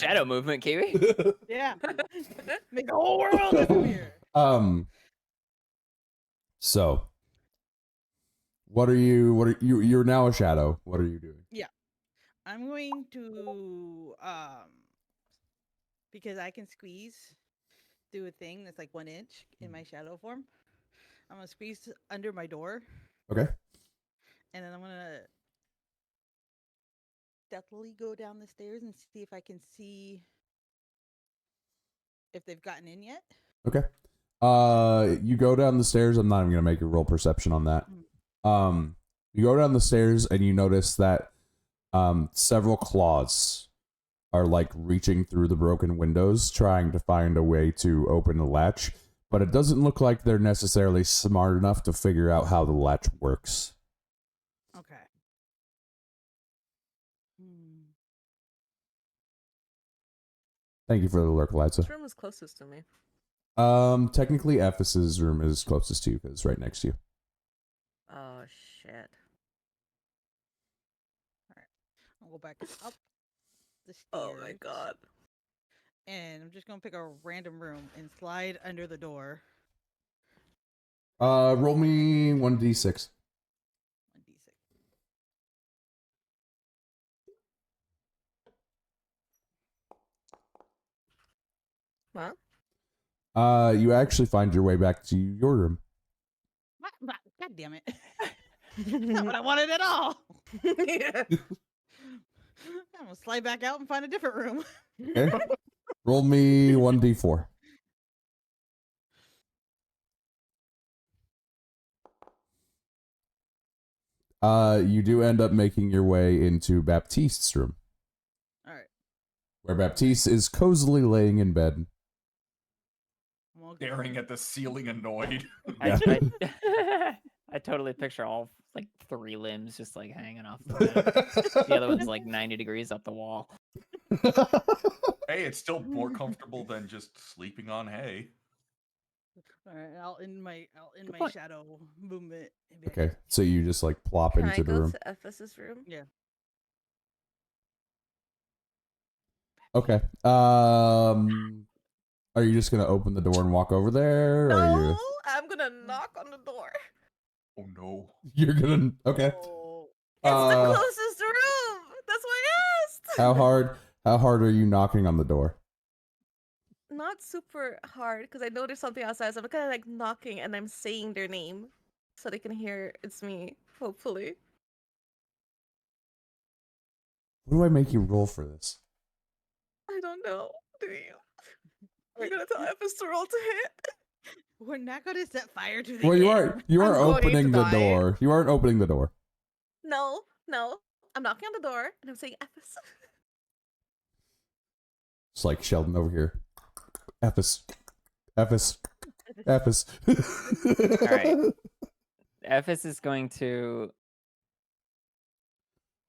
shadow movement, Kiwi. Yeah. Make the whole world disappear. So, what are you? You're now a shadow. What are you doing? Yeah. I'm going to because I can squeeze through a thing that's like 1 inch in my shadow form. I'm gonna squeeze under my door. Okay. And then I'm gonna stealthily go down the stairs and see if I can see if they've gotten in yet. Okay. You go down the stairs. I'm not even gonna make a roll perception on that. You go down the stairs and you notice that several claws are like reaching through the broken windows, trying to find a way to open the latch. But it doesn't look like they're necessarily smart enough to figure out how the latch works. Okay. Thank you for the lurk, Liza. Which room is closest to me? Technically, Ephis's room is closest to you because it's right next to you. Oh shit! All right, I'll go back up the stairs. Oh my god! And I'm just gonna pick a random room and slide under the door. Roll me 1d6. 1d6. What? You actually find your way back to your room. What? God damn it! That's not what I wanted at all. Yeah. I'm gonna slide back out and find a different room. Okay. Roll me 1d4. You do end up making your way into Baptiste's room. All right. Where Baptiste is cozily laying in bed. Staring at the ceiling, annoyed. Yeah. I totally picture all like 3 limbs just like hanging off the bed. The other one's like 90 degrees up the wall. Hey, it's still more comfortable than just sleeping on hay. All right, I'll end my point. shadow movement. And be like, Okay, so you just like plop Can into I the go room. to Ephis's room? Yeah. Okay. Are you just gonna open the door and walk over there? Or are No, you... I'm gonna knock on the door. Oh no. You're gonna... Okay. Oh, It's the closest room. That's why I asked. How hard are you knocking on the door? Not super hard because I know there's something outside. So I'm kind of like knocking and I'm saying their name so they can hear it's me. Hopefully. What do I make you roll for this? I don't know. Do you? We're gonna tell Ephis to roll to hit. we're not gonna set fire to the Well, you game. are I'm going opening to the die. door. You aren't opening the door. No. I'm knocking on the door and I'm saying Ephis. It's like Sheldon over here. Ephes. Ephes. Ephes. Alright. Ephis is going to...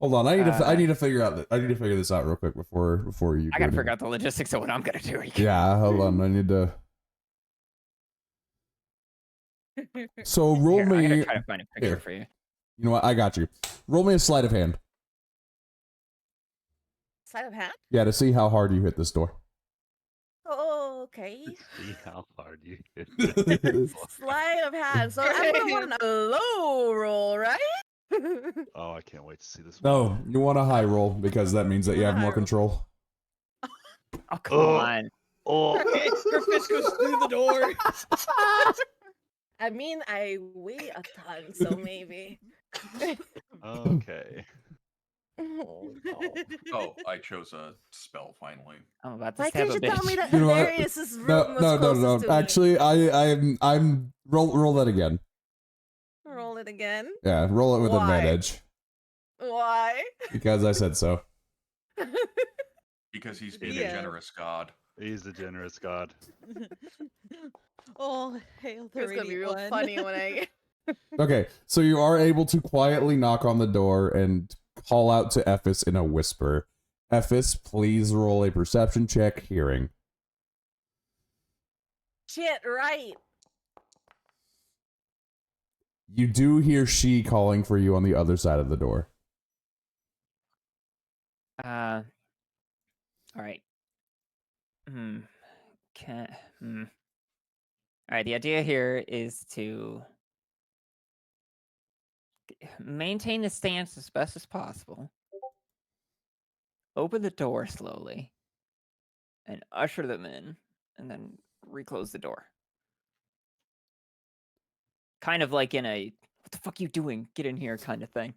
Hold on, I need to figure this out real quick before you. I gotta figure out the logistics of what I'm gonna do. Yeah, hold on. I need to. So roll Here, me. I'm gonna try to find a picture Here. for you. You know what? I got you. Roll me a sleight of hand. Sleight of hand? Yeah, to see how hard you hit this door. Oh, okay. See how hard you hit. Sleight of hand. So I'm gonna want a low roll, right? Oh, I can't wait to see this one. No, you want a high roll because that means that you have more control. Oh, come Oh. on. Oh, Her fist goes through the door. I mean, I weigh a ton, so maybe. okay. Oh, no. Oh, I chose a spell finally. I'm about to Why stab can't a you tell bitch. me that You know what? Darius's room was No. closest to me? Actually, I'm roll that again. Roll it again. Yeah, roll it with Why? advantage Why? because I said so. Because he's being Yeah. a generous god. He's the generous god. Oh, hail the It's gonna be radiant real one. funny when I. Okay, so you are able to quietly knock on the door and call out to Ephis in a whisper. Ephis, please roll a perception check, hearing. Shit, right. You do hear she calling for you on the other side of the door. All right. Can All right. The idea here is to maintain the stance as best as possible. Open the door slowly, and usher them in, and then reclose the door. Kind of like in a "What the fuck you doing? Get in here" kind of thing.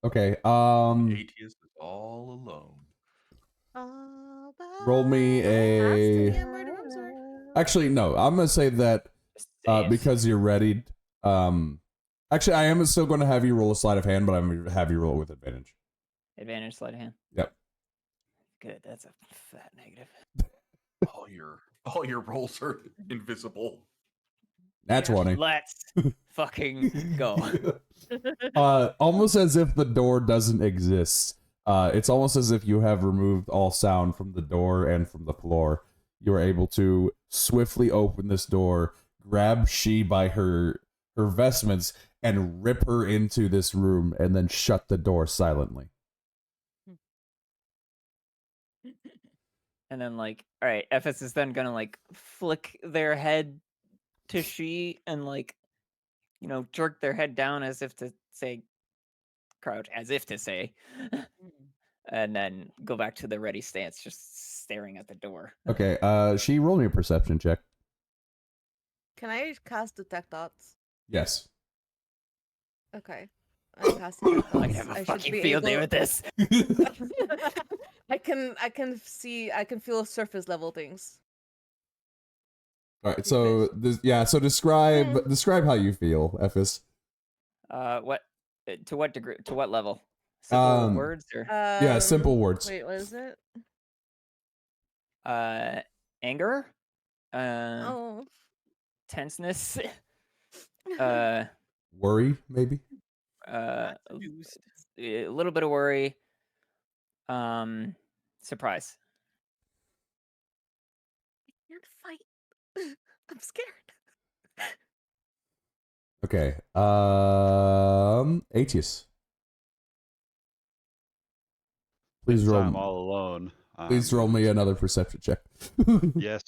Okay. Atheist is all alone. All by Roll me a. Yeah, murder rooms are. Actually, no. I'm gonna say that Just saves. because you're ready. Actually, I am still going to have you roll a sleight of hand, but I'm going to have you roll with advantage. Advantage sleight of hand. Yep. Good. That's a fat negative. All your rolls are invisible. Nat 20. Let's fucking go. Almost as if the door doesn't exist. It's almost as if you have removed all sound from the door and from the floor. You are able to swiftly open this door, grab She by her vestments, and rip her into this room, and then shut the door silently. And then, like, all right, FS is then gonna like flick their head to She and like, jerk their head down as if to say, crouch, as if to say, and then go back to the ready stance, just staring at the door. Okay, She, roll me a perception check. Can I cast detect thoughts? Yes. Okay. I cast detect I thoughts. have a should fucking be field day able- with this. I can feel surface level things. All right, so so describe how you feel, Ephes. What? To what degree? To what level? Simple words or Yeah, simple words. Wait, what is it? anger, Oh. tenseness, Worry, maybe. a Confused. little bit of worry, surprise. I can't fight. I'm scared. Okay. Atius. Please Since roll. I'm all alone. Please roll me another perception check. Yes,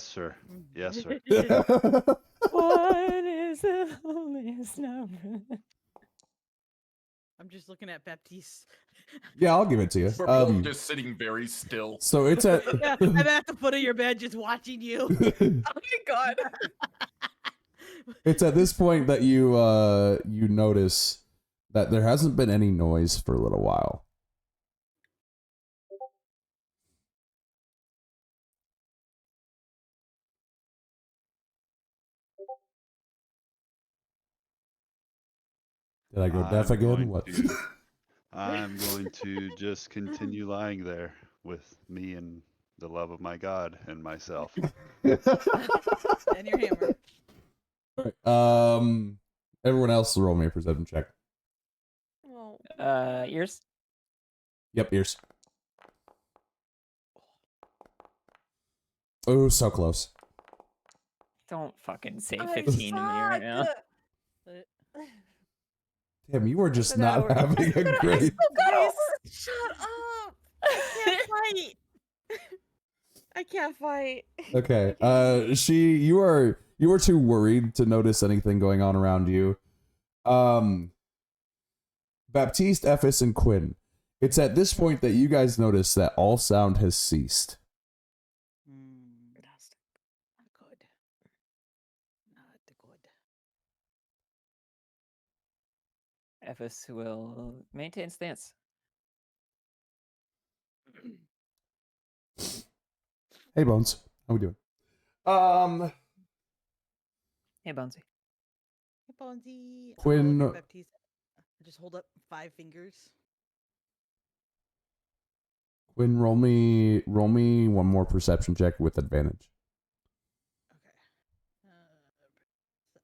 sir. Yes, sir. What is the loneliest number? I'm just looking at Baptiste. Yeah, I'll give it to you. We're both just sitting very still. So it's at. Yeah, I'm at the foot of your bed just watching you. Oh my god. It's at this point that you notice that there hasn't been any noise for a little while. Did I go deaf I'm again? going What? I'm going to just continue lying there with me and the love of my God and myself. And your hammer. Alright, everyone else roll me a perception check. Oh. Ears. Yep, ears. Oh, so close. Don't fucking say I 15 to me right now. suck. Damn, you were just I got not over- having a I great. still got Guys. over. Shut up. I can't fight. I can't fight. Okay. You were too worried to notice anything going on around you. Baptiste, Ephes, and Quinn. It's at this point that you guys notice that all sound has ceased. Fantastic. Not good. Not good. Ephes will maintain stance. Hey, Bones. How we doing? Hey, Bonesy. Hey, Bonzi. Quinn- Baptiste. I just hold up 5 fingers. Quinn, roll me one more perception check with advantage. Okay.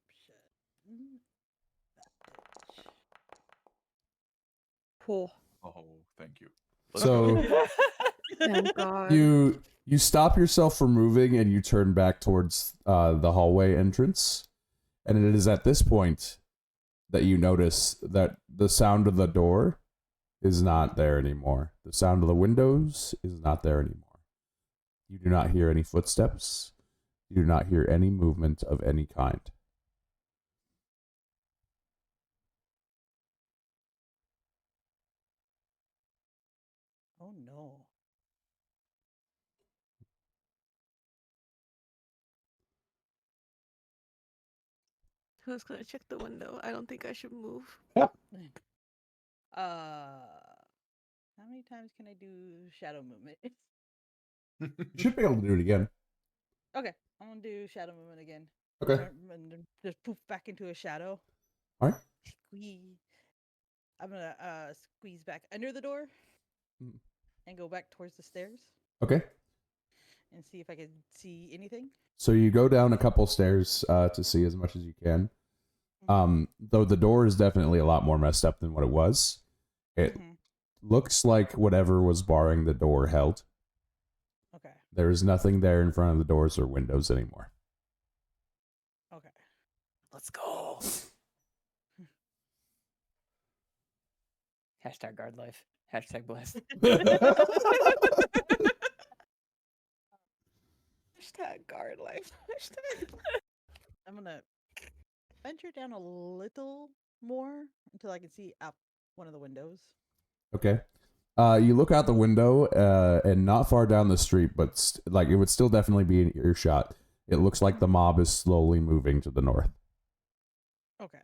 Perception. Cool. Oh, thank you. So Thank God. you stop yourself from moving and you turn back towards the hallway entrance, and it is at this point that you notice that the sound of the door is not there anymore. The sound of the windows is not there anymore. You do not hear any footsteps. You do not hear any movement of any kind. Oh no. Who's gonna check the window? I don't think I should move. How many times can I do shadow movement? You should be able to do it again. Okay, I'm gonna do shadow movement again. Okay. And then just poof back into a shadow. All right. Squeeze. I'm gonna squeeze back under the door Mm. and go back towards the stairs Okay. and see if I can see anything. So you go down a couple stairs to see as much as you can. Though the door is definitely a lot more messed up than what it was. It Mhm. looks like whatever was barring the door held. Okay. There is nothing there in front of the doors or windows anymore. Okay. Let's go. Hashtag guard life. Hashtag blessed. Hashtag guard life. Hashtag. I'm gonna venture down a little more until I can see out one of the windows. Okay. You look out the window, and not far down the street, but like it would still definitely be in earshot. It looks like the mob is slowly moving to the north. Okay.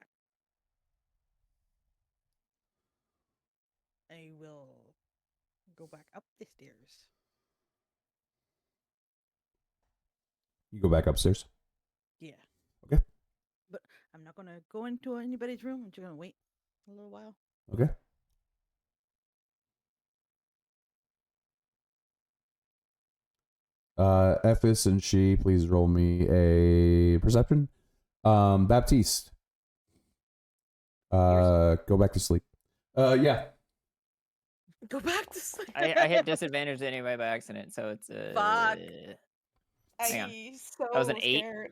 I will go back up the stairs. You go back upstairs. Yeah. Okay. But I'm not gonna go into anybody's room. I'm just gonna wait a little while. Okay. Ephes and she, please roll me a perception. Baptiste. Go back to sleep. Yeah. Go back to sleep. I hit disadvantage anyway by accident, so it's Fuck. Hang on. I'm so That was an 8? scared.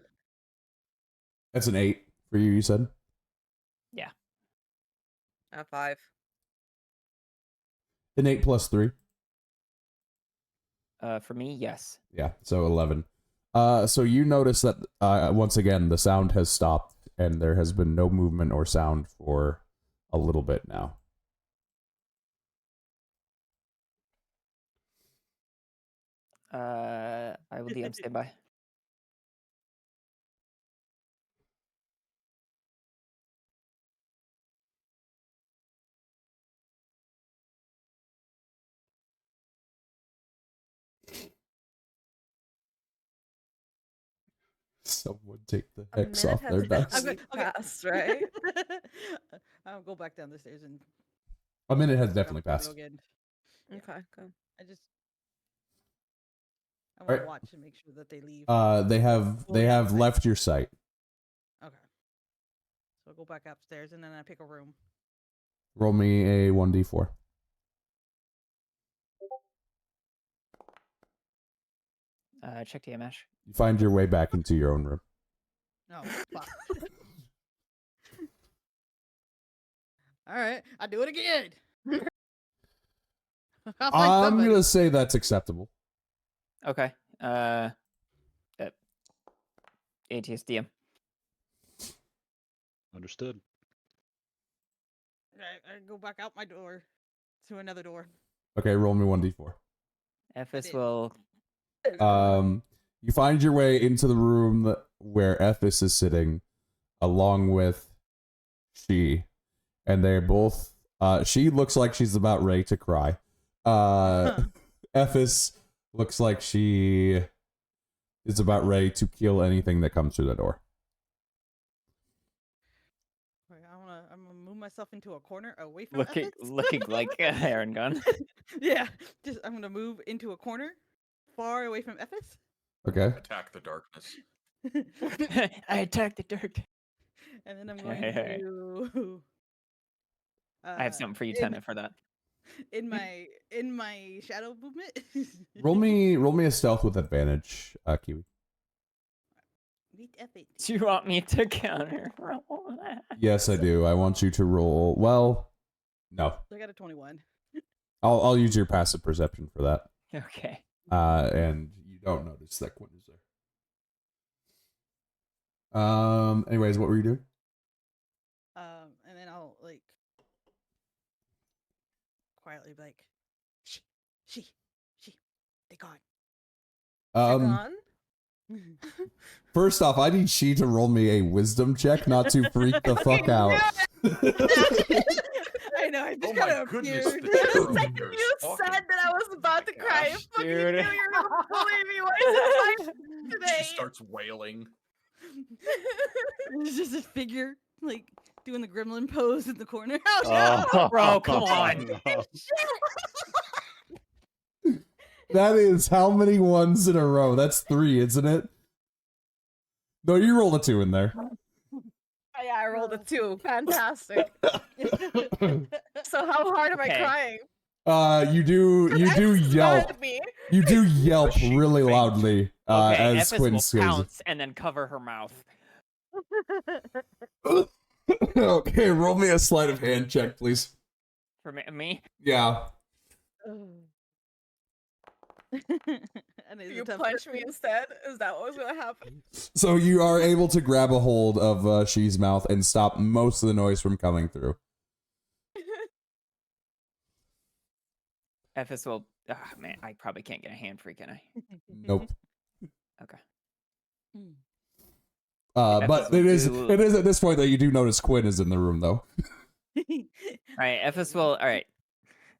That's an 8 for you, you said? A 5. An 8 plus 3. For me, yes. Yeah, so 11. So you notice that, once again, the sound has stopped, and there has been no movement or sound for a little bit now. I will DM standby. Someone take the A hex minute off has their dice. definitely passed, right? I'll go back down the stairs and A minute has knock definitely on the passed. window again. Yeah. Okay, go. I want Alright. to watch and make sure that they leave. They Fully have outside. left your sight. Okay. So I'll go back upstairs and then I pick a room. Roll me a 1d4. Check TMS. You find your way back into your own room. Oh, fuck. All right, I'll do it again. I'll find I'm somebody. gonna say that's acceptable. Okay. ATS DM. Understood. I go back out my door to another door. Okay, roll me 1d4. Ephes did. will. You find your way into the room where Ephes is sitting, along with she, and they're both. She looks like she's about ready to cry. Ephes looks like she is about ready to kill anything that comes through the door. Okay, I'm gonna move myself into a corner away from Looking Ephes. looking like Aaron Gun. Yeah, I'm gonna move into a corner, far away from Ephes. Okay. Attack the darkness. I attacked the dirt. And then I'm going to. I have something for you, in- Tenant, for that. in my shadow movement. Roll me a stealth with advantage, Kiwi. Beat F8. Do you want me to counter roll that? Yes, I do. I want you to roll. Well, no. I got a 21. I'll use your passive perception for that. Okay. And you don't notice that Quinn is there. Anyways, what were you doing? And then I'll like quietly be like, "Shh, she, they gone." They're Um, gone. First off, I need she to roll me a wisdom check, not to freak the fuck out. I know. I Oh just my kind of goodness, appeared. the The terror second meter is you talking. said that I was about to cry, I gosh, fucking dude. knew you were gonna bully me. Why is it my today? She starts wailing. It's just a figure like doing the gremlin pose in the corner. Oh, Bro, come on. no. That is how many ones in a row? That's 3, isn't it? No, you rolled a 2 in there. Oh, yeah, I rolled a 2. Fantastic. So how hard am I Okay. crying? You do yelp. At me. You do yelp Does she really faint? loudly Okay, as Ephes Quinn will scares pounce and then cover her mouth. you. Okay, roll me a sleight of hand check, please. For me? Yeah. And it's a You tough punch one. me instead? Is that what was gonna happen? So you are able to grab a hold of She's mouth and stop most of the noise from coming through. Ephes will. Oh, man, I probably can't get a hand free, can I? Nope. Okay. But Ephes it will is do- it is at this point that you do notice Quinn is in the room though. Alright, Ephes will. Alright.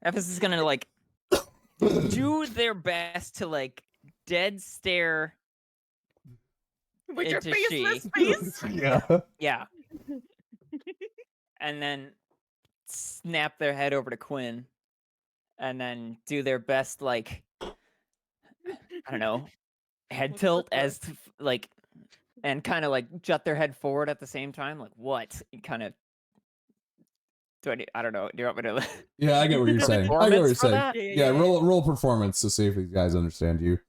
Ephes is gonna, like, do their best to, like, dead stare. With your Into faceless she. face? Yeah. Yeah. And then snap their head over to Quinn. And then do their best, like, I don't know, head What's it tilt look like? as, like, and kind of, like, jut their head forward at the same time. Like, what? Kind of. I don't know. Do you want me to? Yeah, I get what you're saying. I get what you're Performance for saying. that? Yeah, roll performance to see if these guys understand you.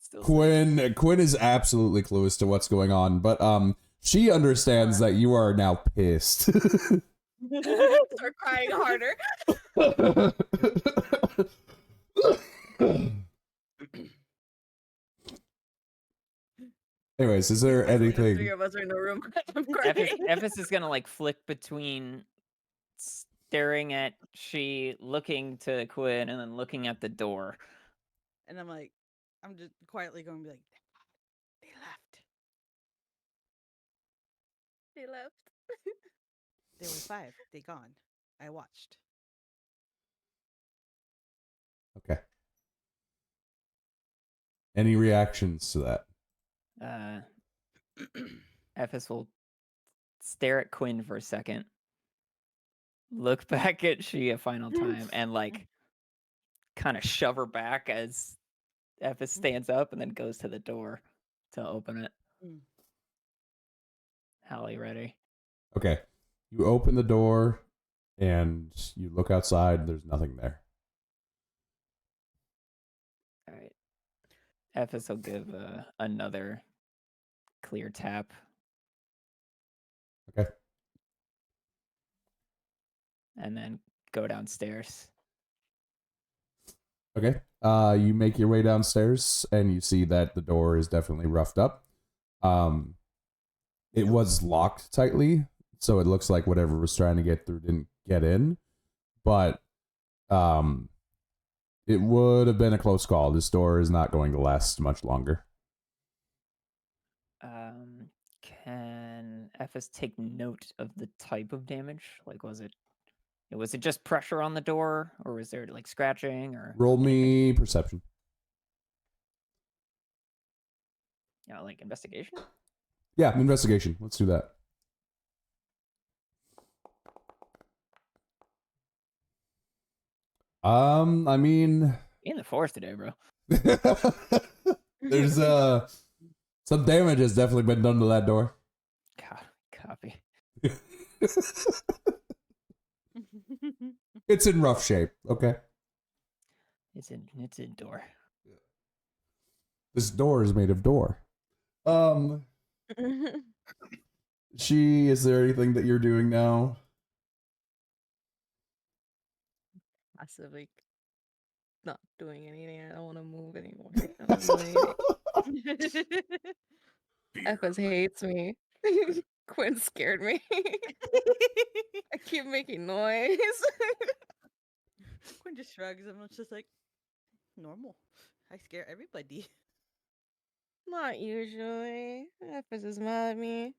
Still Quinn is absolutely clueless to what's going on, but she understands that you are now pissed. Start crying harder. Anyways, is there When the 3 anything? of us are in the room. I'm crying. Ephes is gonna, like, flick between staring at she, looking to Quinn, and then looking at the door. And I'm like, I'm just quietly going to be like, they left. They left. There were 5. They gone. I watched. Okay. Any reactions to that? Ephes will stare at Quinn for a second, look back at she a final time, and, like, kind of shove her back as Ephes stands up and then goes to the door to open it. Mm. Hallie, ready? Okay. You open the door and you look outside. There's nothing there. All right. Ephes will give another clear tap. Okay. And then go downstairs. Okay. You make your way downstairs and you see that the door is definitely roughed up. It was locked tightly, so it looks like whatever was trying to get through didn't get in. But it would have been a close call. This door is not going to last much longer. Can Ephes take note of the type of damage? Like, was it just pressure on the door, or was there, like, scratching, or Roll me perception. like, investigation? Yeah, investigation. Let's do that. I mean, In the forest today, bro. there's some damage has definitely been done to that door. God, copy. It's in rough shape. Okay. It's a door. This door is made of door. Is there anything that you're doing now? passively not doing anything. I don't want to move anymore. I don't wanna do anything. Ephes hates me. Quinn scared me. I keep making noise. Quinn just shrugs and it's just like normal. I scare everybody. Not usually. Ephes is mad at me.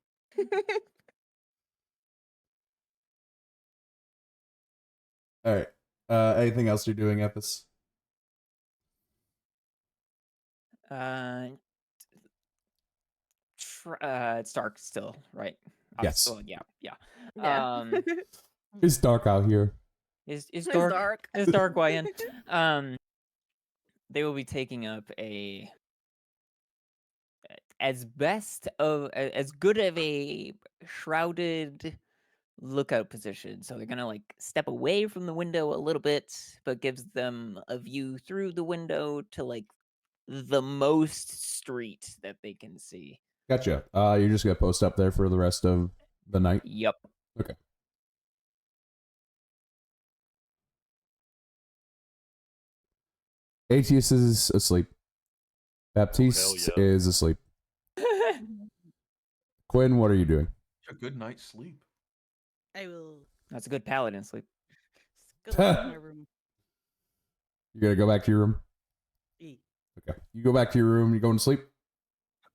All right. Anything else you're doing, Epis? It's dark still, right? Yes. Well, yeah. Yeah. It's dark out here. It's It's dark. dark. It's dark, YN. They will be taking up as good of a shrouded lookout position. So they're gonna like step away from the window a little bit, but gives them a view through the window to like the most street that they can see. Gotcha. You're just gonna post up there for the rest of the night. Yep. Okay. Aetius is asleep. Baptiste yeah. is asleep. Quinn, what are you doing? A good night's sleep. I will That's a good paladin sleep. scuttle to my room. You're gonna go back to your room? E. Okay. You go back to your room, you going to sleep?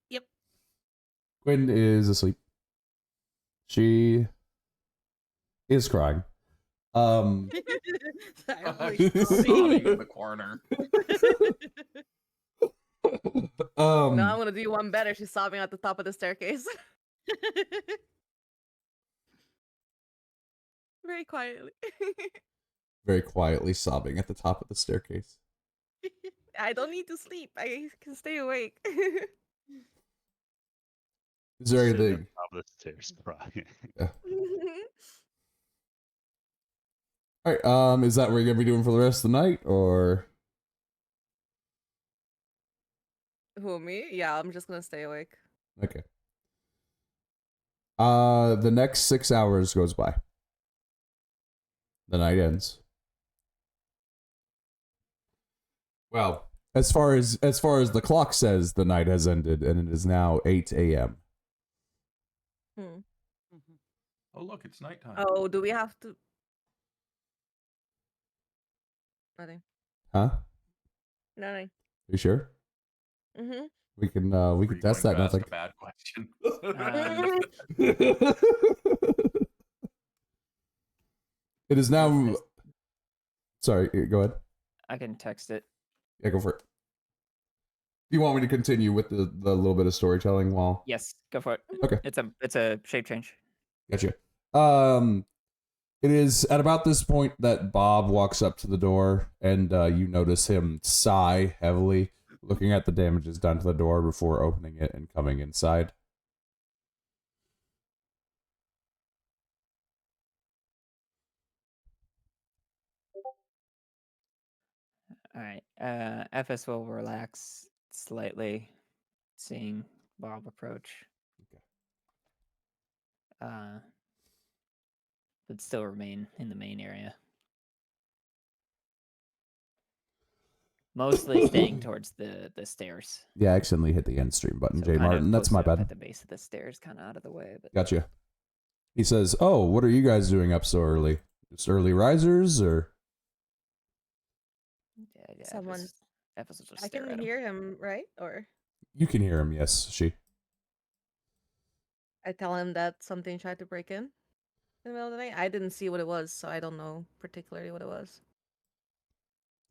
Yep. Quinn is asleep. She is crying. Silently Sobbing in the corner. No, I'm gonna do one better. She's sobbing at the top of the staircase. Very quietly. Very quietly sobbing at the top of the staircase. I don't need to sleep. I can stay awake. Is there Sitting at anything? the top of the stairs crying. All right. Is that what you're gonna be doing for the rest of the night, or? Who, me? Yeah, I'm just gonna stay awake. Okay. The next 6 hours goes by. The night ends. Well, as far as the clock says, the night has ended, and it is now 8 a.m. Hmm. Oh, look, it's nighttime. Oh, do we have to? Nothing. Huh? Nothing. You sure? Mm-hmm. We can Were test you going that. to ask Nothing. a bad question. It is now. Sorry, go ahead. I can text it. Yeah, go for it. Do you want me to continue with the little bit of storytelling while? Yes, go for it. Okay. It's a shape change. Gotcha. It is at about this point that Bob walks up to the door, and you notice him sigh heavily, looking at the damages done to the door before opening it and coming inside. All right. FS will relax slightly, seeing Bob approach. Okay. But still remain in the main area. Mostly staying towards the stairs. Yeah, I accidentally hit the end stream button, So J. kind of Martin. That's my posted up bad. At the base of the stairs, kind of out of the way. But Gotcha. He says, "Oh, what are you guys doing up so early? Just early risers, or?" yeah, Someone- FS will just I stare can at him. hear him, right? Or You can hear him, yes, she. I tell him that something tried to break in the middle of the night. I didn't see what it was, so I don't know particularly what it was.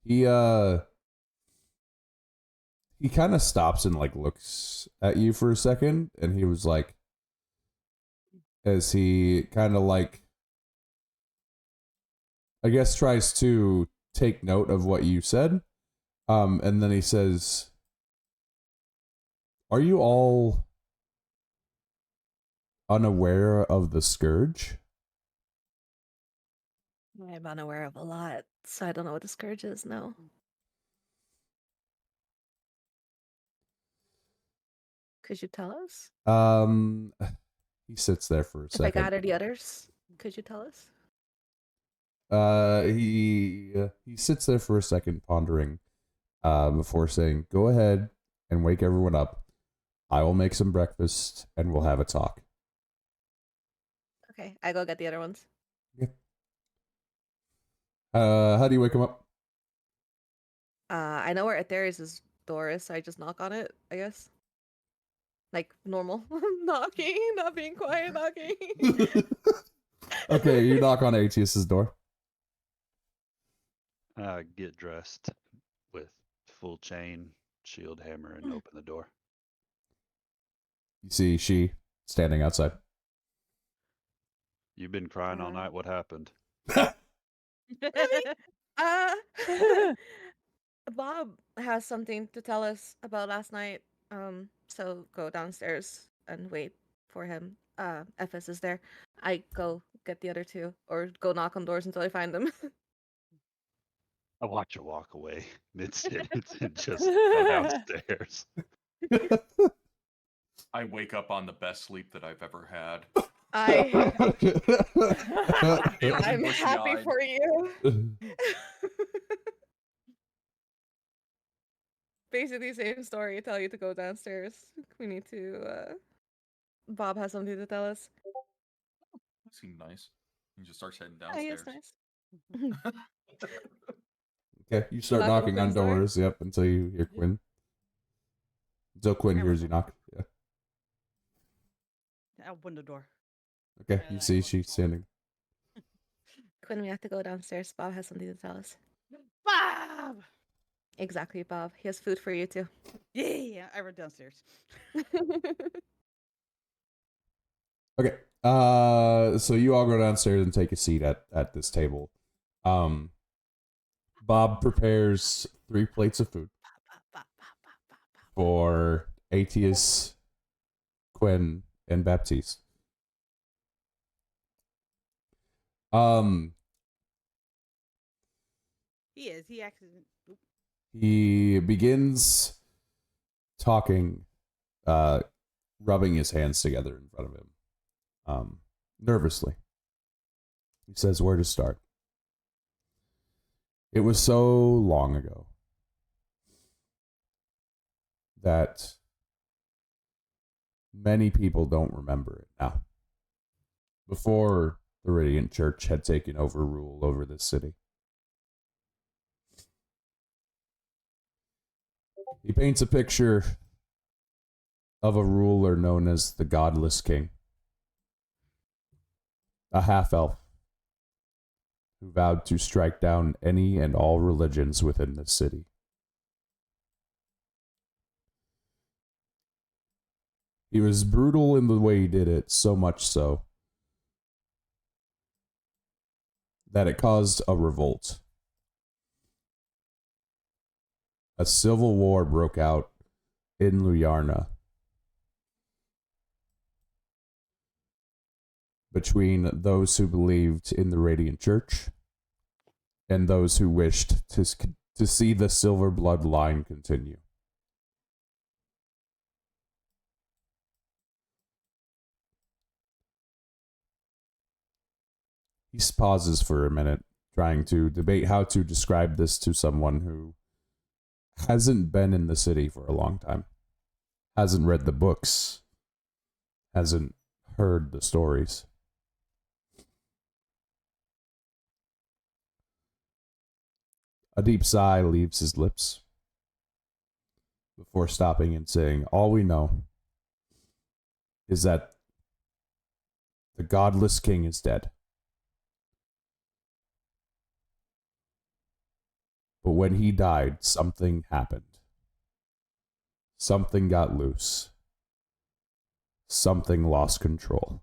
He kind of stops and like looks at you for a second, and he was like, as he kind of like, I guess, tries to take note of what you said, and then he says, "Are you all unaware of the scourge?" I'm unaware of a lot, so I don't know what the scourge is. No. Could you tell us? He sits there for a If I second. gather the others, could you tell us? He sits there for a second, pondering, before saying, "Go ahead and wake everyone up. I will make some breakfast, and we'll have a talk." Okay, I go get the other ones. How do you wake him up? I know where Aetherius' door is, so I just knock on it, I guess. Like normal. Knocking, not being quiet, knocking. Okay, you knock on Aetius's door. Get dressed with full chain, shield, hammer, and open the door. You see she standing outside. You've been crying all night. What happened? Uh, Bob has something to tell us about last night. So go downstairs and wait for him. FS is there. I go get the other two, or go knock on doors until I find them. I watch her walk away mid-sentence and just go downstairs. I wake up on the best sleep that I've ever had. I'm Feeling happy bushy-eyed. for you. Basically, same story. Tell you to go downstairs. We need to. Bob has something to tell us. That seemed nice. He just starts heading Yeah, he is downstairs. nice. Okay, you start Knock on knocking on Quinn's door? doors. Yep, until you hear Quinn. Until Quinn I hears will you knock. knock. Yeah. I open the door. Okay, And you I see look she's forward. standing. Quinn, we have to go downstairs. Bob has something to tell us. Bob! Exactly, Bob. He has food for you too. Yeah, I run downstairs. Okay. So you all go downstairs and take a seat at this table. Bob prepares 3 plates of food for Aetius, Quinn, and Baptiste. He is. He actually. Oop. He begins talking, rubbing his hands together in front of him, nervously. He says, "Where to start? It was so long ago that many people don't remember it now. Before the Radiant Church had taken over rule over this city. He paints a picture of a ruler known as the Godless King, a half-elf who vowed to strike down any and all religions within the city. He was brutal in the way he did it, so much so that it caused a revolt. A civil war broke out in Luyarna between those who believed in the Radiant Church and those who wished to see the Silver Blood line continue. He pauses for a minute, trying to debate how to describe this to someone who hasn't been in the city for a long time, hasn't read the books, hasn't heard the stories. A deep sigh leaves his lips before stopping and saying, "All we know is that the Godless King is dead. But when he died, something happened. Something got loose. Something lost control.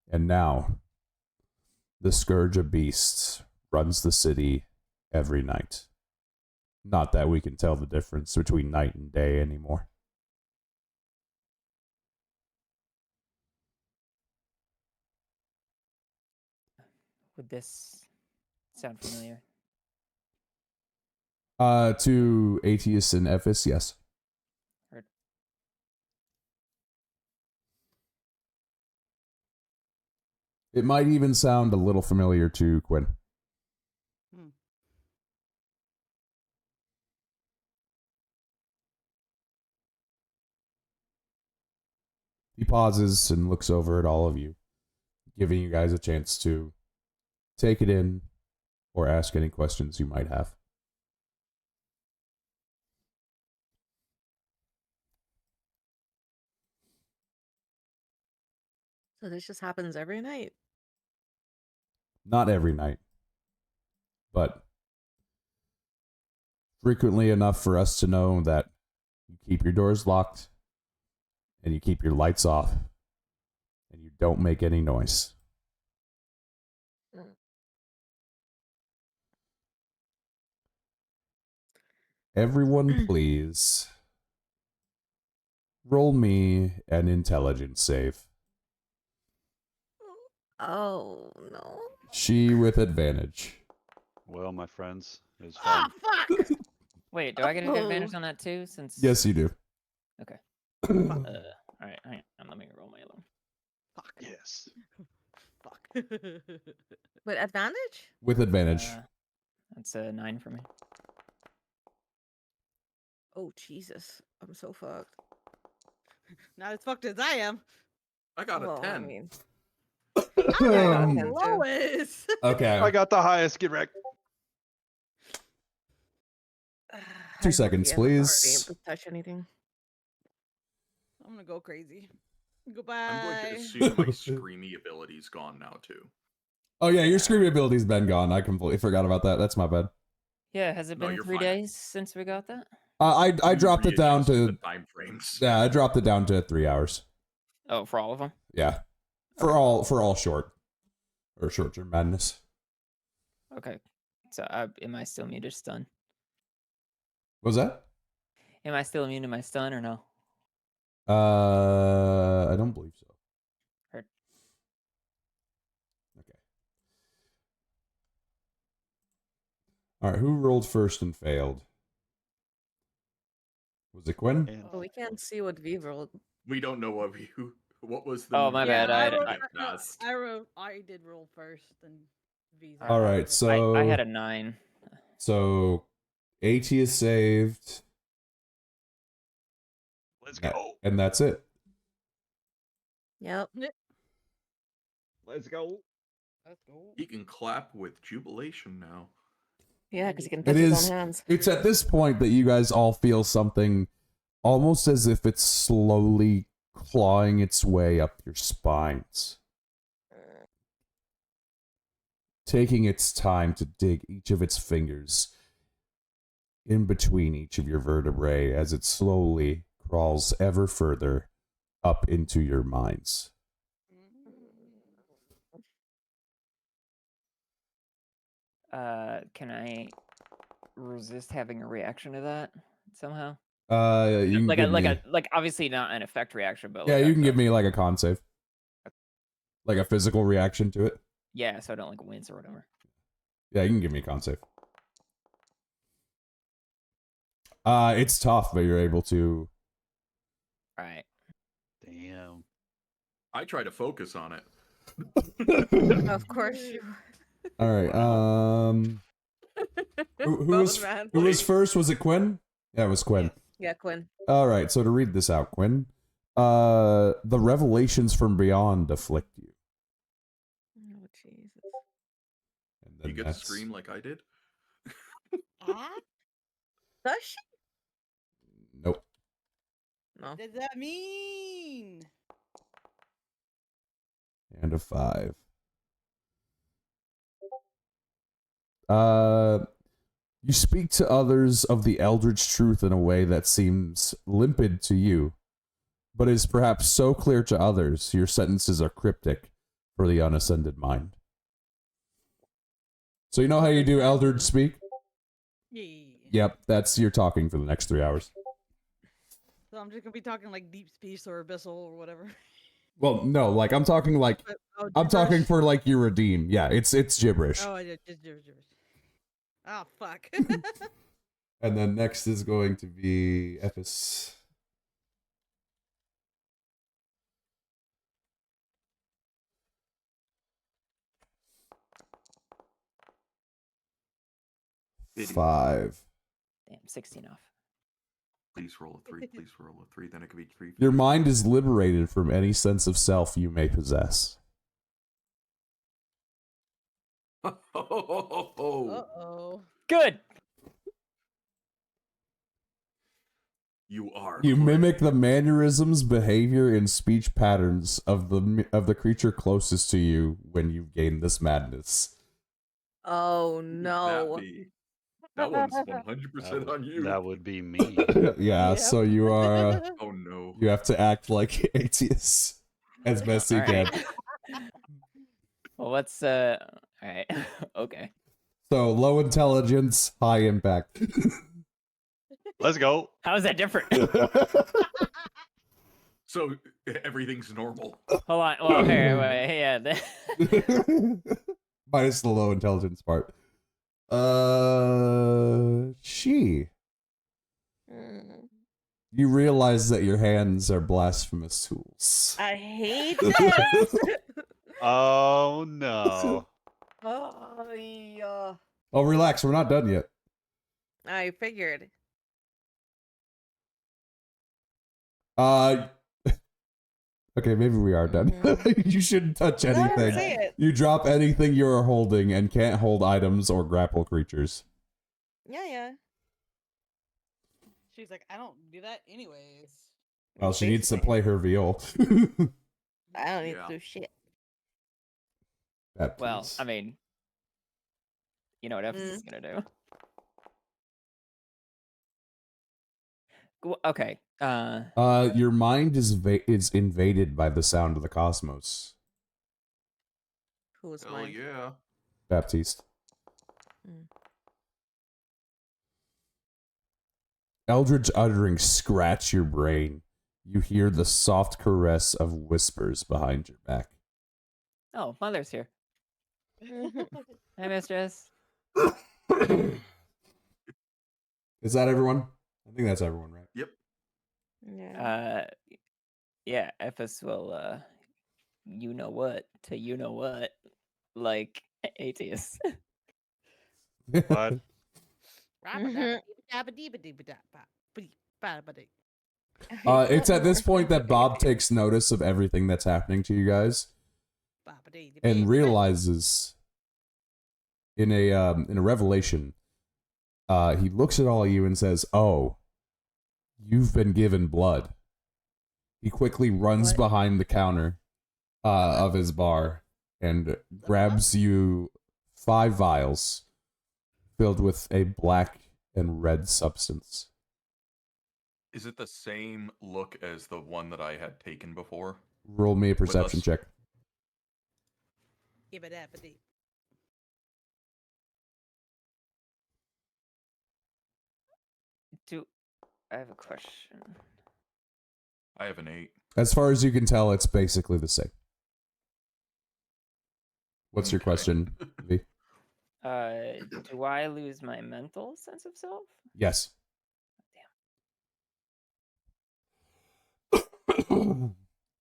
And now, the Scourge of Beasts runs the city every night. Not that we can tell the difference between night and day anymore." Would this sound familiar? To Aetius and Ephes, yes. Heard. It might even sound a little familiar to Quinn. Hmm. He pauses and looks over at all of you, giving you guys a chance to take it in or ask any questions you might have. So this just happens every night. Not every night, but frequently enough for us to know that you keep your doors locked and you keep your lights off and you don't make any noise. Everyone, please roll me an intelligence save. Oh no. She with advantage. Well, my friends, it's Ah, fine. fuck! Wait, do I get an Oh. advantage on that too? Since Yes, you do. Okay. All right, hang on. Let me roll my other one. Fuck. Yes. Fuck. With advantage? With advantage. That's a 9 for me. Oh Jesus. I'm so fucked. Not as fucked as I am. I got Well, a 10. I mean, I Yeah, I got got a the 10 too. lowest. Okay. I got the highest. Get wrecked. 2 I hope seconds, he hasn't already please. able to touch anything. I'm gonna go crazy. I'm Goodbye. going to assume my screamy ability's gone now too. Oh yeah, your screaming ability's been gone. I completely forgot about that. That's my bad. Yeah, has it No, been you're 3 fine. days since we got that? I You dropped it down readjusted to the time frames. yeah, I dropped it down to 3 hours. Oh, for all of them? Yeah, for all short or short term madness. Okay. So, am I still immune to stun? What was that? Am I still immune to my stun or no? I don't believe so. Heard. Okay. All right, who rolled first and failed? Was it Quinn? And Oh, we can't see what V rolled. We don't know what you. What was the Oh, my number bad, you I- had I- passed? I did roll first, then V's. All right, so I had a 9. so AT is saved. let's go. And that's it. Yep. Let's go. Let's go. He can clap with jubilation now. Yeah, because he can It touch his is. own hands. It's at this point that you guys all feel something almost as if it's slowly clawing its way up your spines, taking its time to dig each of its fingers in between each of your vertebrae as it slowly crawls ever further up into your minds. Can I resist having a reaction to that somehow? You can Like give me, like obviously not an effect reaction, but yeah, like you can give me like a con save, like a physical reaction to it. yeah, so I don't like wince or whatever. Yeah, you can give me a con save. It's tough, but you're able to. All right. Damn. I try to focus on it. Of course you. All right. Both, man. Who was first? Was it Quinn? Yeah, it was Quinn. Yeah, Quinn. All right. So to read this out, Quinn, the revelations from beyond afflict you. Oh Jesus. And then You get to that's- scream like I did. Ah? Does she? Nope. No. What does that mean? And a 5. You speak to others of the eldritch truth in a way that seems limpid to you, but is perhaps so clear to others, your sentences are cryptic for the unascended mind. So you know how you do eldritch speak? Yeah. Yep, that's your talking for the next 3 hours. So I'm just gonna be talking like deep space or abyssal or whatever. Well, no, like I'm talking like But, oh, I'm talking gibberish? for like your redeem. Yeah, it's gibberish. Oh, I did just gibberish. Oh fuck. And then next is going to be Epis. 5. Damn, 16 off. Please roll a 3. Please roll a 3. Then it could be 3. Your mind is liberated from any sense of self you may possess. Uh-oh. Good. You are. You cleansed. mimic the mannerisms, behavior, and speech patterns of the creature closest to you when you gain this madness. Oh Who could no. That be? That one's 100% on you. That would be me. Yeah, Yep. so you are Oh no. you have to act like Aetius as best you All can. right. Well, let's all right. Okay. So low intelligence, high impact. Let's go. How is that different? So everything's normal. Hold on. Well, here, wait, yeah. Minus the low intelligence part. She. Mm. You realize that your hands are blasphemous tools. I hate this. Oh no. Oh, yeah. Oh, relax. We're not done yet. I figured. Okay, maybe we are done. You shouldn't touch No, anything. say it. You drop anything you are holding and can't hold items or grapple creatures. Yeah. She's like, I don't do that anyways. Well, she needs to Basically. play her viol. I don't need Yeah. to do shit. That, Well, please. I mean, you know what Ephes is gonna do. Okay. Your mind is invaded by the sound of the cosmos. Who was Hell mine? yeah. Baptiste. Mm. Eldritch utterings scratch your brain. You hear the soft caress of whispers behind your back. Oh, Mother's here. Hi, Mistress. Is that everyone? I think that's everyone, right? Yep. Yeah. Yeah, Ephes will you know what to you know what, like Aetius. What? It's at this point that Bob takes notice of everything that's happening to you guys and realizes in a revelation, he looks at all of you and says, "Oh, you've been given blood." He quickly runs What? behind the counter of his bar and grabs you 5 vials filled with a black and red substance. Is it the same look as the one that I had taken before? Roll me a perception us. check. Do I have a question? I have an 8. As far as you can tell, it's basically the same. What's your Okay. question, V? Do I lose my mental sense of self? Yes.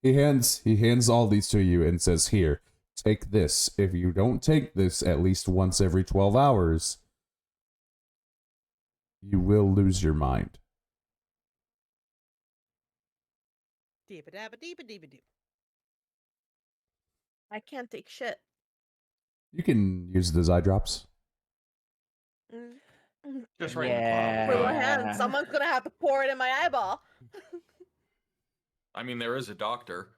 He hands all these to you and says, "Here, take this. If you don't take this at least once every 12 hours, you will lose your mind." I can't take shit. You can use the eye drops. Just right in the cloud. For will my do. hand, someone's gonna have to pour it in my eyeball. I mean, there is a doctor.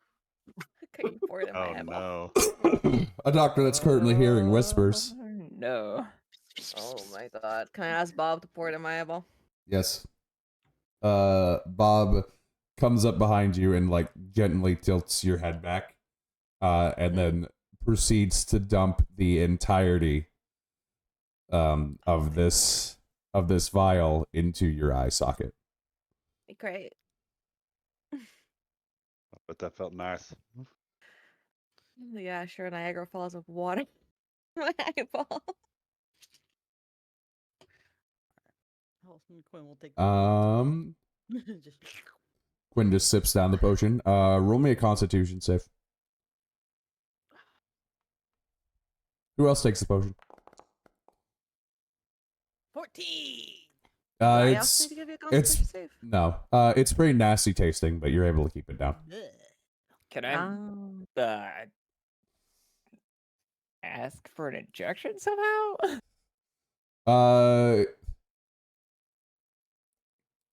Can you pour it in my Oh eyeball? no. A doctor that's currently hearing whispers. No. Oh my god. Can I ask Bob to pour it in my eyeball? Yes. Bob comes up behind you and like gently tilts your head back, and then proceeds to dump the entirety of this vial into your eye socket. Great. But that felt nice. Yeah, sure. Niagara Falls of water. My eyeball. Quinn will take just Quinn just sips down the potion. Roll me a Constitution save. Who else takes the potion? 14. I also need It's to give you a it's constitution save. no, it's pretty nasty tasting, but you're able to keep it down. Ugh. Can I ask for an injection somehow? Uh,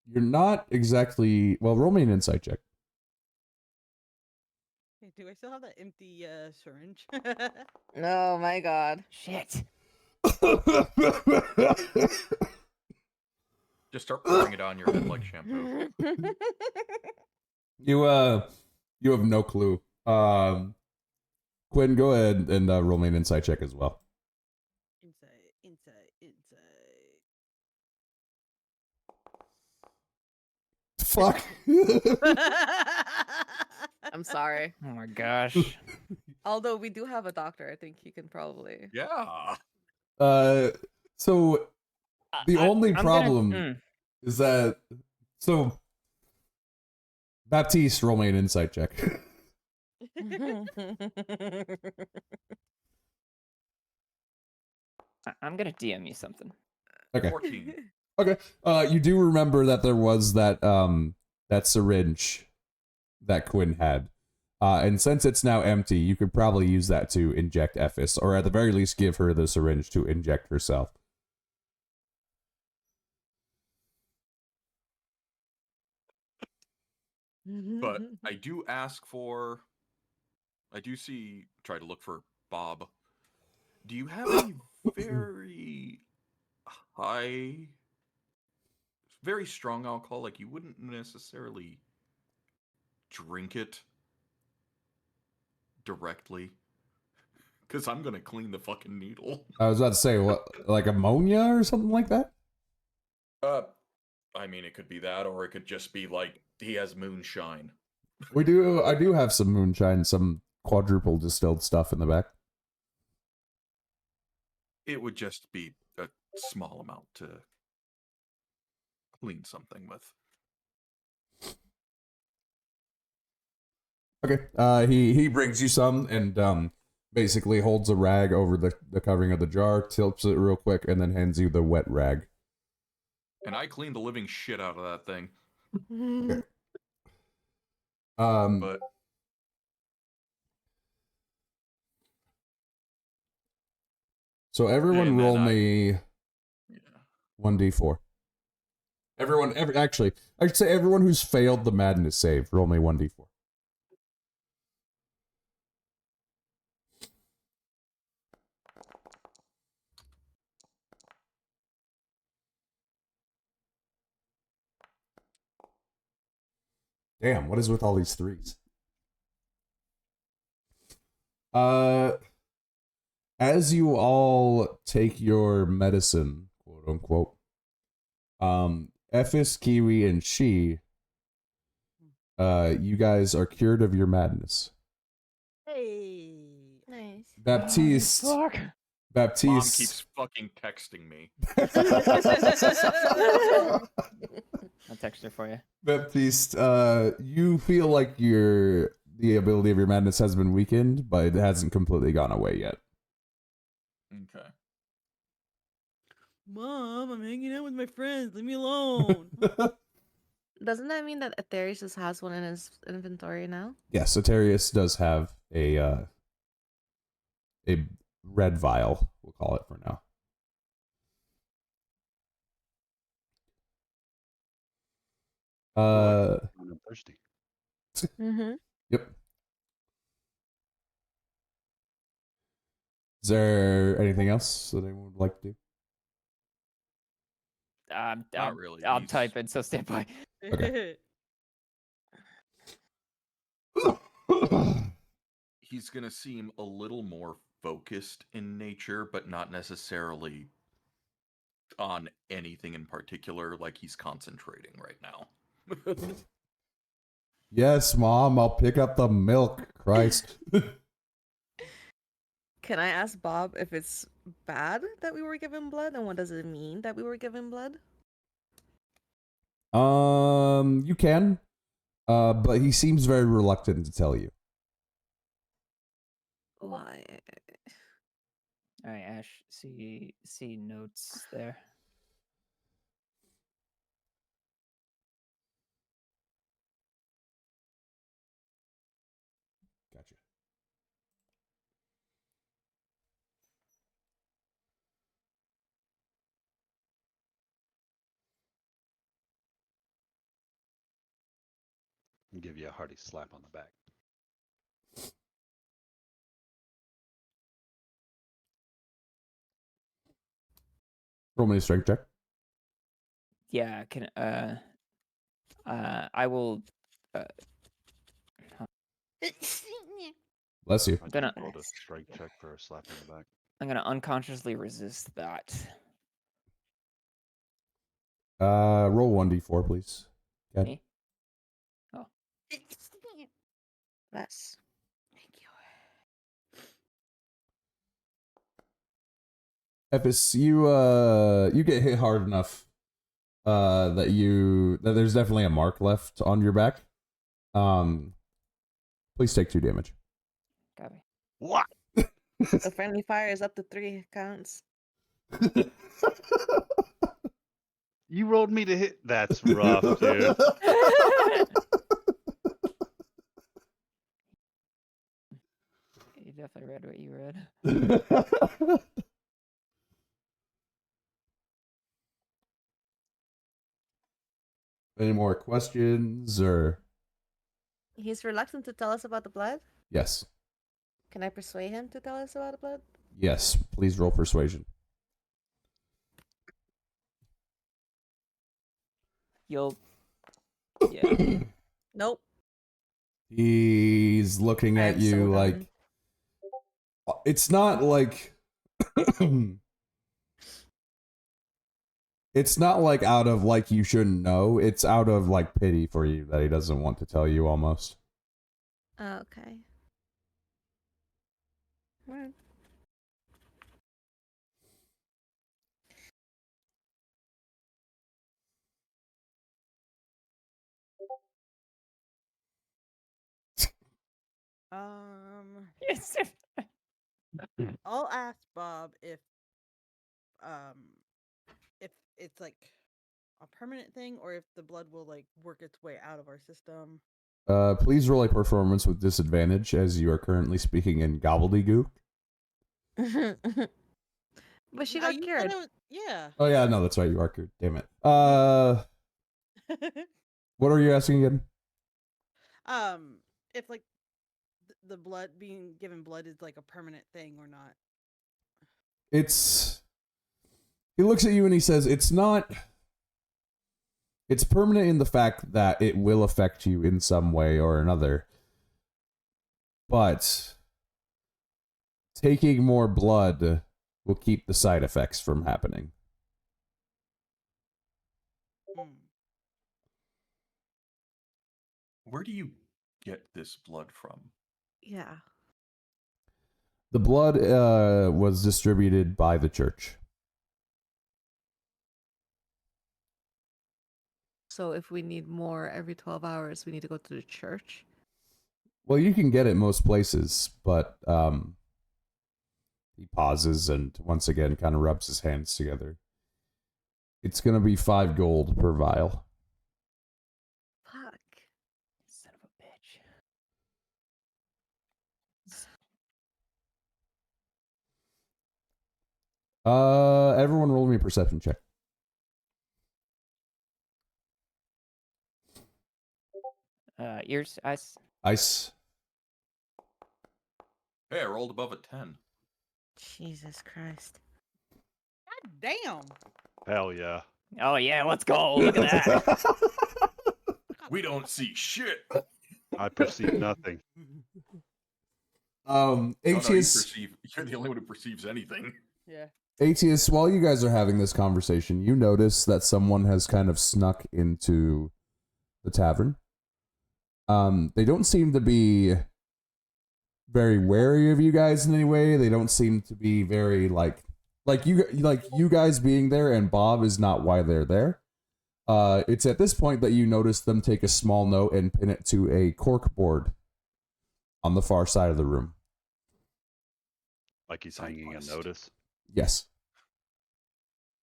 you're not exactly. Well, roll me an insight check. Hey, do I still have that empty syringe? Oh my god. Shit. Just start pouring it on your head like shampoo. You have no clue. Quinn, go ahead and roll me an insight check as well. Insight. Fuck. I'm sorry. Oh my gosh. Although we do have a doctor, I think he can probably. Yeah. So the only I'm problem gonna, is that Baptiste, roll me an insight check. I'm gonna DM you something. Okay. 14. Okay. You do remember that there was that that syringe that Quinn had. And since it's now empty, you could probably use that to inject Ephes, or at the very least give her the syringe to inject herself. But I do ask for. I do try to look for Bob. Do you have any very high, very strong alcohol? Like you wouldn't necessarily drink it directly? Because I'm going to clean the fucking needle. I was about to say, what, like ammonia or something like that? I mean, it could be that, or it could just be like he has moonshine. I do have some moonshine, some quadruple distilled stuff in the back. It would just be a small amount to clean something with. Okay. He brings you some and basically holds a rag over the covering of the jar, tilts it real quick, and then hands you the wet rag. And I cleaned the living shit out of that thing. Okay. But So everyone And then roll me yeah. 1d4. Actually, I should say everyone who's failed the madness save, roll me 1d4. Damn, what is with all these threes? As you all take your medicine, quote unquote, Ephes, Kiwi, and She, you guys are cured of your madness. Hey. Nice. Baptiste, Oh, fuck. Mom Baptiste, keeps fucking texting me. I'll text her for you. Baptiste, you feel like the ability of your madness has been weakened, but it hasn't completely gone away yet. Okay. Mom, I'm hanging out with my friends. Leave me alone. Doesn't that mean that Aetherius just has one in his inventory now? Yes, Soterius does have a red vial, we'll call it for now. I'm thirsty. Mm-hmm. Yep. Is there anything else that anyone would like to do? Not really. I'll He's- type it, so stand by. Okay. He's gonna seem a little more focused in nature, but not necessarily on anything in particular. Like he's concentrating right now. Yes, Mom, I'll pick up the milk. Christ. Can I ask Bob if it's bad that we were given blood, and what does it mean that we were given blood? You can. But he seems very reluctant to tell you. Why? All right, Ash. See notes there. And give you a hearty slap on the back. Roll me a strength check. Yeah, can I will Bless you. I just Gonna- rolled a strength check for a slap on the back. I'm gonna unconsciously resist that. Roll 1d4, please. Okay. Me? Oh. Bless. Thank you. Epis, you get hit hard enough that there's definitely a mark left on your back. Please take 2 damage. Copy. What? The friendly fire is up to 3 counts. You rolled me to hit. That's rough, dude. You definitely read what you read. Any more questions or? He's reluctant to tell us about the blood. Yes. Can I persuade him to tell us about the blood? Yes. Please roll persuasion. You'll yeah. Nope. He's looking I at am you so like done. it's not like it's not like out of like you shouldn't know. It's out of like pity for you that he doesn't want to tell you almost. Okay. Alright. Yes. I'll ask Bob if it's like a permanent thing or if the blood will like work its way out of our system. Please roll a performance with disadvantage as you are currently speaking in gobbledygook. But she I got used cured. that yeah. Oh yeah, no, that's right, you are cured. Damn it. What are you asking again? If like the blood being given blood is like a permanent thing or not. He looks at you and he says, it's permanent in the fact that it will affect you in some way or another. But taking more blood will keep the side effects from happening. Where do you get this blood from? Yeah. The blood was distributed by the church. So if we need more every 12 hours, we need to go to the church. Well, you can get it most places, but he pauses and once again kind of rubs his hands together. It's going to be 5 gold per vial. Fuck. Son of a bitch. Everyone roll me a perception check. Ears, eyes. Ice. Hey, I rolled above a 10. Jesus Christ. God damn. Hell yeah. Oh yeah, let's go. Look at that. We don't see shit. I perceive nothing. No, you Atius, you're the only one who perceives anything. Yeah. Atius, while you guys are having this conversation, you notice that someone has kind of snuck into the tavern. They don't seem to be very wary of you guys in any way. They don't seem to be very like you guys being there, and Bob is not why they're there. It's at this point that you notice them take a small note and pin it to a cork board on the far side of the room. Like he's hanging a Signpost. notice. Yes.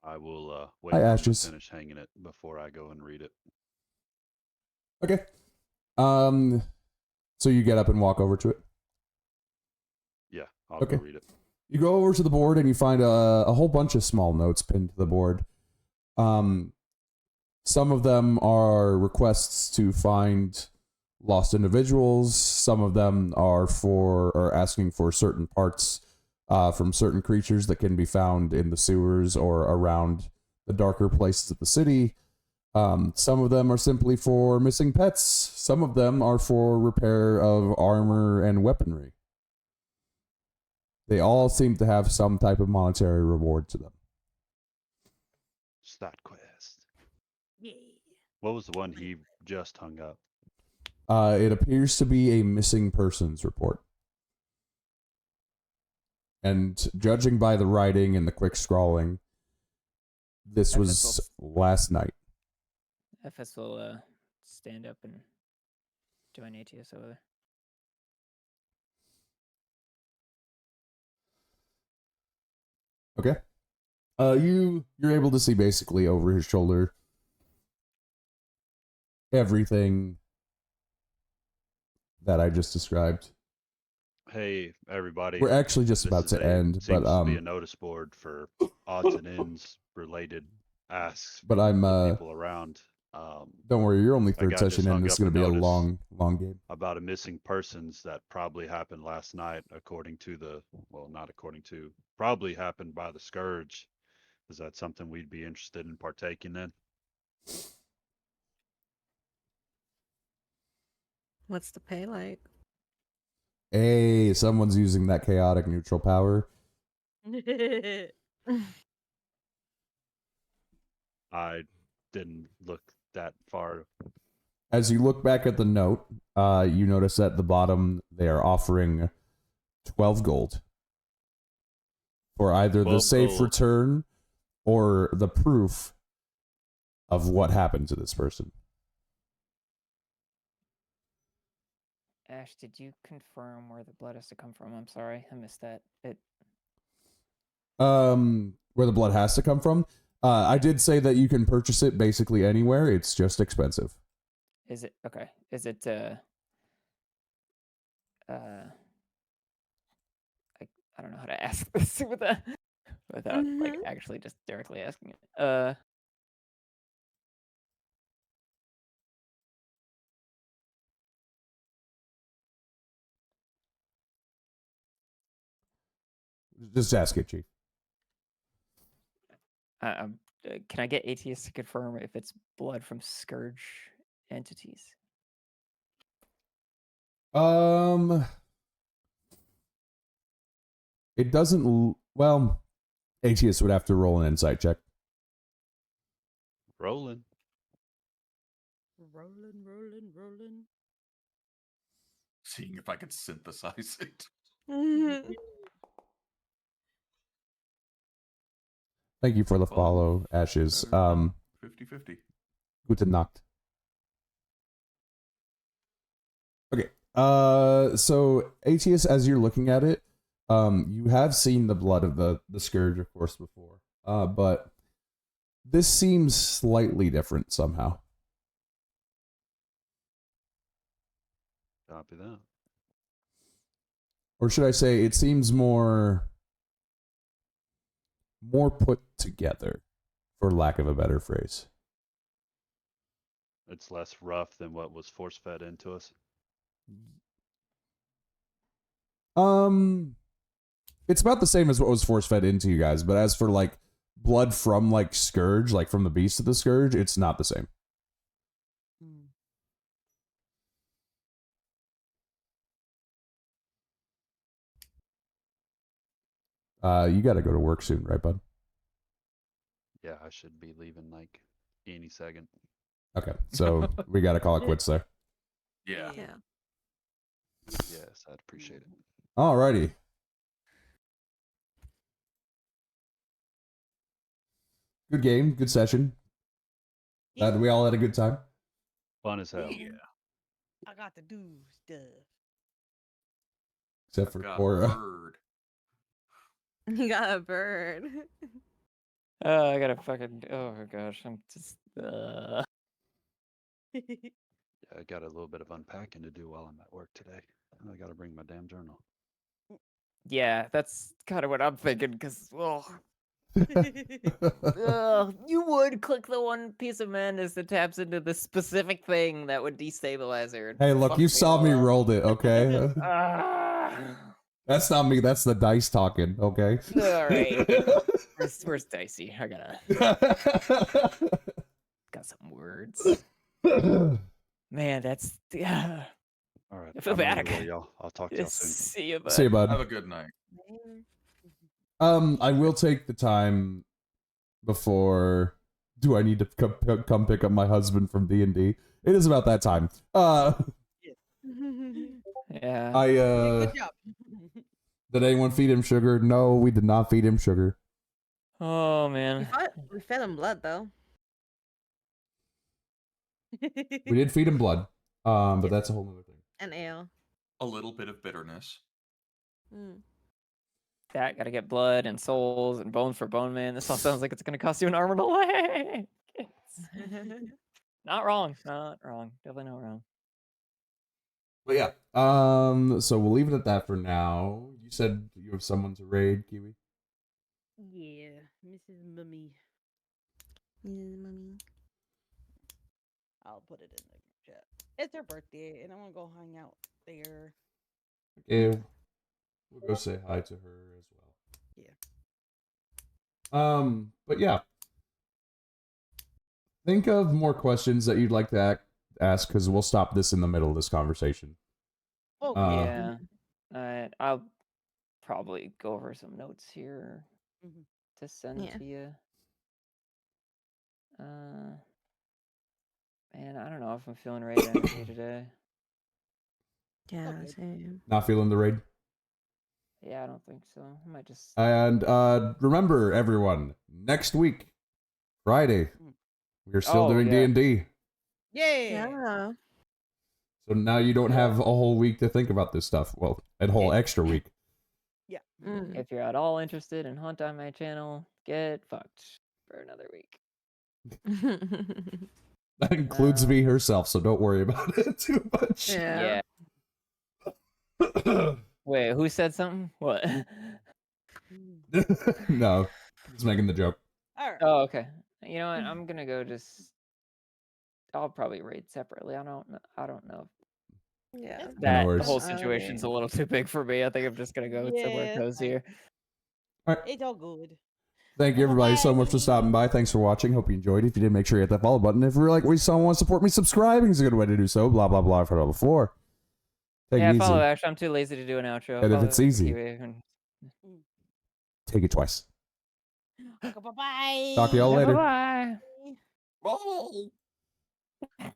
I will wait Hi, for him to Ashes. finish hanging it before I go and read it. Okay. So you get up and walk over to it. Yeah, I'll Okay. go read it. You go over to the board and you find a whole bunch of small notes pinned to the board. Some of them are requests to find lost individuals. Some of them are asking for certain parts from certain creatures that can be found in the sewers or around the darker places of the city. Some of them are simply for missing pets. Some of them are for repair of armor and weaponry. They all seem to have some type of monetary reward to them. Stat quest. Yeah. What was the one he just hung up? It appears to be a missing persons report. And judging by the writing and the quick scrawling, this was last night. FS will stand up and join ATS over there. Okay. You're able to see basically over his shoulder everything that I just described. Hey, everybody. We're actually just This about is to end, but seems to be a notice board for odds and ends related asks but I'm to people around. don't worry, you're only A third guy just session in. hung This is up going a to be a notice long game. about a missing persons that probably happened last night, according to not according to, probably happened by the Scourge. Is that something we'd be interested in partaking in? What's the pay like? Hey, someone's using that chaotic neutral power. I didn't look that far. As you look back at the note, you notice at the bottom they are offering 12 gold for either the 12 safe gold. return or the proof of what happened to this person. Ash, did you confirm where the blood has to come from? I'm sorry, I missed that. Where the blood has to come from. I did say that you can purchase it basically anywhere. It's just expensive. Is it okay? Is it I don't know how to ask this without like actually just directly asking it. Just ask it, Chief. Can I get ATS to confirm if it's blood from Scourge entities? It doesn't. Well, ATS would have to roll an insight check. Rolling. Rolling. Seeing if I can synthesize it. Thank you for the follow, Ashes. 50-50. Gute Nacht. Okay. So ATS, as you're looking at it, you have seen the blood of the Scourge, of course, before. But this seems slightly different somehow. Copy that. Or should I say, it seems more put together, for lack of a better phrase. It's less rough than what was force fed into us. It's about the same as what was force fed into you guys, but as for like blood from like Scourge, like from the beast of the Scourge, it's not the same. You got to go to work soon, right, bud? Yeah, I should be leaving like any second. Okay, so we got to call it quits there. Yeah. Yeah. Yes, I'd appreciate it. Alrighty. Good game, good session. We all had a good time. Fun as hell. Yeah. I got to do stuff. Except for Got Cora. bird. You got a bird. I gotta fucking. Oh my gosh, I'm just. Yeah, I got a little bit of unpacking to do while I'm at work today. I got to bring my damn journal. Yeah, that's kind of what I'm thinking. Cause Ugh, you would click the one piece of madness that taps into the specific thing that would destabilize her. Hey, look, Fuck you saw me over. rolled it, okay? Ah. That's not me. That's the dice talking, okay? All right. Where's Dicey? I got some words. Man, that's yeah. All right. I feel I'm bad. on the way, y'all. I'll talk to y'all soon. See you, bud. See you, Have bud. a good night. I will take the time before. Do I need to come pick up my husband from D&D? It is about that time. Yeah. Good job. Did anyone feed him sugar? No, we did not feed him sugar. Oh man. We fed him blood though. We did feed him blood. But Yes. that's a whole other thing. And ale. A little bit of bitterness. Mm. That gotta get blood and souls and bones for Bone Man. This all sounds like it's gonna cost you an arm and a leg. Not wrong. Not wrong. Definitely not wrong. But yeah. So we'll leave it at that for now. You said you have someone to raid, Kiwi? Yeah, Mrs. Mummy. Mommy. I'll put it in the group chat. It's her birthday, and I want to go hang out there. Okay. We'll go say hi to her as well. Yeah. But yeah. Think of more questions that you'd like to ask, because we'll stop this in the middle of this conversation. Oh, Yeah. I'll probably go over some notes here Mhm. to send Yeah. to you. Man, I don't know if I'm feeling right energy today. Yeah, Okay. same. Not feeling the raid? Yeah, I don't think so. I might just. And remember, everyone, next week, Friday, we're still doing yeah. D&D. Yeah. Yeah. So now you don't Yeah. have a whole week to think about this stuff. Well, a whole extra week. Mm. If you're at all interested in Hunt on my channel, get fucked for another week. That includes me herself, so don't worry about it too much. Yeah. Wait, who said something? What? No, just making the joke. All right. Oh, okay. You know what? I'm gonna go just. I'll probably raid separately. I don't know. Yeah. That's That worries. whole situation's a little too big for me. I think I'm just gonna go with somewhere Yeah, cozy fine. here. All right. It's all good. Thank you, everybody, so much for stopping by. Thanks for watching. Hope you enjoyed. If you did, make sure you hit that follow button. If you're like, we someone want to support me, subscribing is a good way to do so. Blah, blah, blah. I've heard it all before. Take Yeah, it follow easy. Ash. I'm too lazy to do an outro. And if Follow it's easy, Kiwi and- take it twice. Bye-bye. Talk to y'all later. Bye-bye. Bye.